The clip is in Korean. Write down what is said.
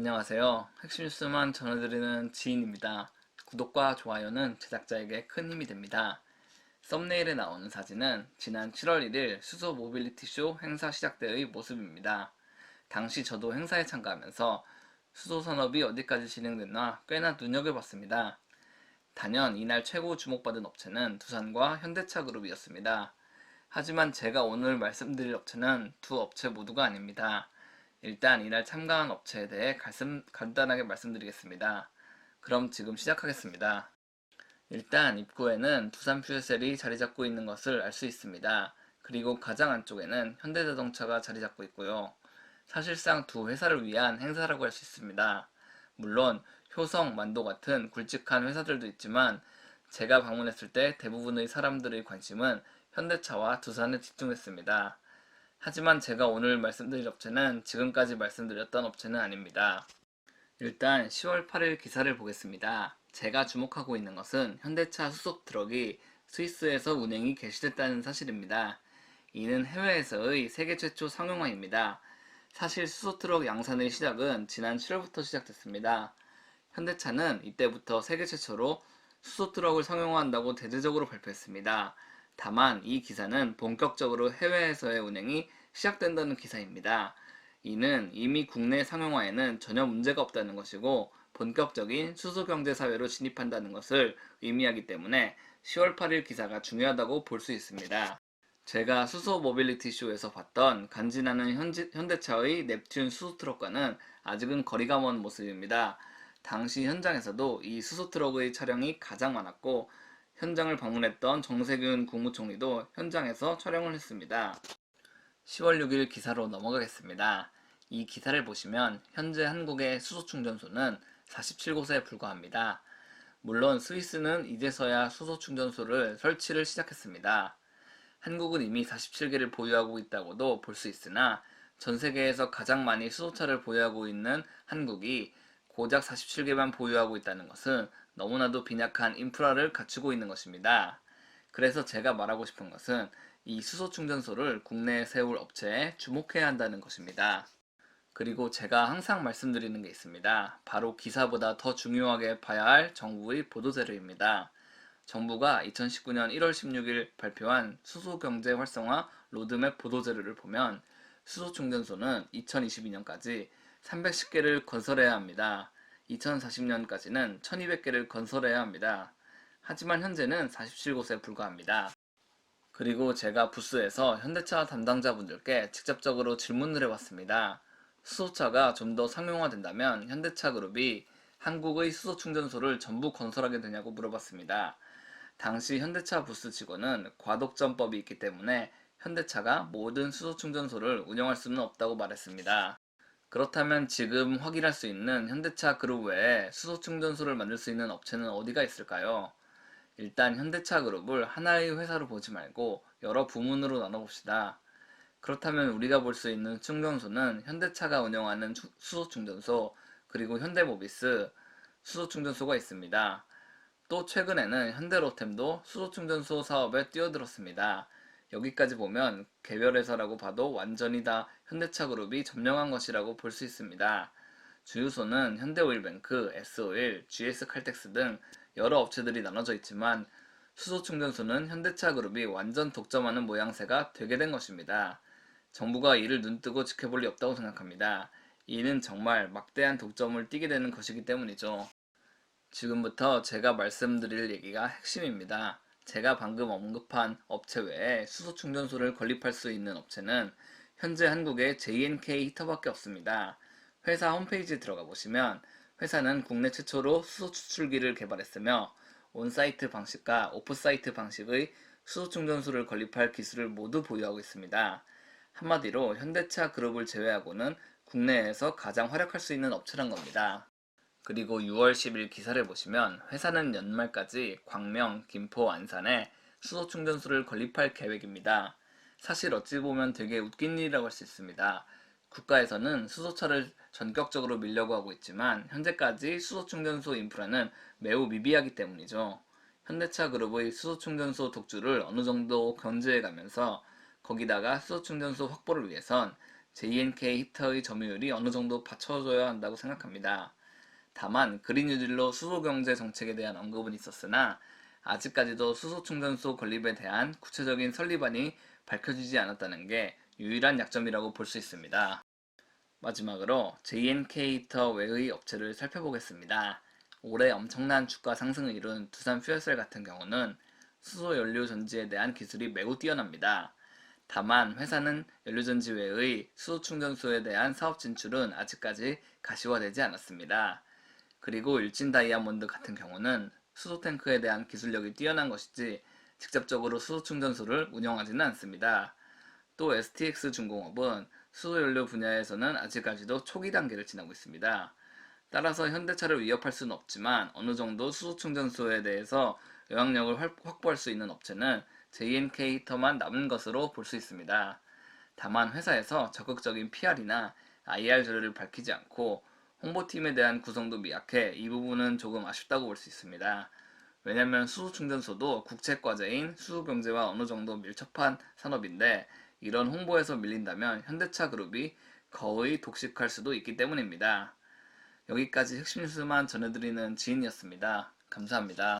안녕하세요. 핵심 뉴스만 전해드리는 지인입니다. 구독과 좋아요는 제작자에게 큰 힘이 됩니다. 썸네일에 나오는 사진은 지난 7월 1일 수소 모빌리티 쇼 행사 시작 때의 모습입니다. 당시 저도 행사에 참가하면서 수소 산업이 어디까지 진행됐나 꽤나 눈여겨봤습니다. 단연 이날 최고 주목받은 업체는 두산과 현대차 그룹이었습니다. 하지만 제가 오늘 말씀드릴 업체는 두 업체 모두가 아닙니다. 일단 이날 참가한 업체에 대해 간단하게 말씀드리겠습니다. 그럼 지금 시작하겠습니다. 일단 입구에는 두산 퓨어셀이 자리 잡고 있는 것을 알 수 있습니다. 그리고 가장 안쪽에는 현대자동차가 자리 잡고 있고요. 사실상 두 회사를 위한 행사라고 할 수 있습니다. 물론 효성, 만도 같은 굵직한 회사들도 있지만 제가 방문했을 때 대부분의 사람들의 관심은 현대차와 두산에 집중했습니다. 하지만 제가 오늘 말씀드릴 업체는 지금까지 말씀드렸던 업체는 아닙니다. 일단 10월 8일 기사를 보겠습니다. 제가 주목하고 있는 것은 현대차 수소 트럭이 스위스에서 운행이 개시됐다는 사실입니다. 이는 해외에서의 세계 최초 상용화입니다. 사실 수소 트럭 양산의 시작은 지난 7월부터 시작됐습니다. 현대차는 이때부터 세계 최초로 수소 트럭을 상용화한다고 대대적으로 발표했습니다. 다만 이 기사는 본격적으로 해외에서의 운행이 시작된다는 기사입니다. 이는 이미 국내 상용화에는 전혀 문제가 없다는 것이고 본격적인 수소경제사회로 진입한다는 것을 의미하기 때문에 10월 8일 기사가 중요하다고 볼 수 있습니다. 제가 수소 모빌리티 쇼에서 봤던 간지나는 현대차의 넵튠 수소 트럭과는 아직은 거리가 먼 모습입니다. 당시 현장에서도 이 수소 트럭의 촬영이 가장 많았고 현장을 방문했던 정세균 국무총리도 현장에서 촬영을 했습니다. 10월 6일 기사로 넘어가겠습니다. 이 기사를 보시면 현재 한국의 수소 충전소는 47곳에 불과합니다. 물론 스위스는 이제서야 수소 충전소를 설치를 시작했습니다. 한국은 이미 47개를 보유하고 있다고도 볼 수 있으나 전 세계에서 가장 많이 수소차를 보유하고 있는 한국이 고작 47개만 보유하고 있다는 것은 너무나도 빈약한 인프라를 갖추고 있는 것입니다. 그래서 제가 말하고 싶은 것은 이 수소 충전소를 국내에 세울 업체에 주목해야 한다는 것입니다. 그리고 제가 항상 말씀드리는 게 있습니다. 바로 기사보다 더 중요하게 봐야 할 정부의 보도자료입니다. 정부가 2019년 1월 16일 발표한 수소경제 활성화 로드맵 보도자료를 보면 수소충전소는 2022년까지 310개를 건설해야 합니다. 2040년까지는 1200개를 건설해야 합니다. 하지만 현재는 47곳에 불과합니다. 그리고 제가 부스에서 현대차 담당자분들께 직접적으로 질문을 해봤습니다. 수소차가 좀 더 상용화된다면 현대차 그룹이 한국의 수소 충전소를 전부 건설하게 되냐고 물어봤습니다. 당시 현대차 부스 직원은 과독점법이 있기 때문에 현대차가 모든 수소 충전소를 운영할 수는 없다고 말했습니다. 그렇다면 지금 확인할 수 있는 현대차 그룹 외에 수소 충전소를 만들 수 있는 업체는 어디가 있을까요? 일단 현대차 그룹을 하나의 회사로 보지 말고 여러 부문으로 나눠봅시다. 그렇다면 우리가 볼 수 있는 충전소는 현대차가 운영하는 수소 충전소, 그리고 현대모비스 수소 충전소가 있습니다. 또 최근에는 현대로템도 수소 충전소 사업에 뛰어들었습니다. 여기까지 보면 개별회사라고 봐도 완전히 다 현대차 그룹이 점령한 것이라고 볼 수 있습니다. 주유소는 현대오일뱅크, S오일, GS칼텍스 등 여러 업체들이 나눠져 있지만 수소 충전소는 현대차 그룹이 완전 독점하는 모양새가 되게 된 것입니다. 정부가 이를 눈뜨고 지켜볼 리 없다고 생각합니다. 이는 정말 막대한 독점을 띠게 되는 것이기 때문이죠. 지금부터 제가 말씀드릴 얘기가 핵심입니다. 제가 방금 언급한 업체 외에 수소 충전소를 건립할 수 있는 업체는 현재 한국에 JNK 히터밖에 없습니다. 회사 홈페이지에 들어가 보시면 회사는 국내 최초로 수소 추출기를 개발했으며 온사이트 방식과 오프사이트 방식의 수소 충전소를 건립할 기술을 모두 보유하고 있습니다. 한마디로 현대차 그룹을 제외하고는 국내에서 가장 활약할 수 있는 업체란 겁니다. 그리고 6월 10일 기사를 보시면 회사는 연말까지 광명, 김포, 안산에 수소 충전소를 건립할 계획입니다. 사실 어찌 보면 되게 웃긴 일이라고 할 수 있습니다. 국가에서는 수소차를 전격적으로 밀려고 하고 있지만 현재까지 수소 충전소 인프라는 매우 미비하기 때문이죠. 현대차 그룹의 수소 충전소 독주를 어느 정도 견제해 가면서 거기다가 수소 충전소 확보를 위해선 JNK 히터의 점유율이 어느 정도 받쳐줘야 한다고 생각합니다. 다만 그린 뉴딜로 수소 경제 정책에 대한 언급은 있었으나 아직까지도 수소 충전소 건립에 대한 구체적인 설립안이 밝혀지지 않았다는 게 유일한 약점이라고 볼 수 있습니다. 마지막으로 JNK 히터 외의 업체를 살펴보겠습니다. 올해 엄청난 주가 상승을 이룬 두산 퓨어셀 같은 경우는 수소 연료 전지에 대한 기술이 매우 뛰어납니다. 다만 회사는 연료전지 외의 수소 충전소에 대한 사업 진출은 아직까지 가시화되지 않았습니다. 그리고 일진 다이아몬드 같은 경우는 수소 탱크에 대한 기술력이 뛰어난 것이지 직접적으로 수소 충전소를 운영하지는 않습니다. 또 STX 중공업은 수소연료 분야에서는 아직까지도 초기 단계를 지나고 있습니다. 따라서 현대차를 위협할 수는 없지만 어느 정도 수소 충전소에 대해서 영향력을 확보할 수 있는 업체는 JNK 히터만 남은 것으로 볼 수 있습니다. 다만 회사에서 적극적인 PR이나 IR 자료를 밝히지 않고 홍보팀에 대한 구성도 미약해 이 부분은 조금 아쉽다고 볼 수 있습니다. 왜냐면 수소 충전소도 국책과제인 수소경제와 어느 정도 밀접한 산업인데 이런 홍보에서 밀린다면 현대차 그룹이 거의 독식할 수도 있기 때문입니다. 여기까지 핵심 뉴스만 전해드리는 지인이었습니다. 감사합니다.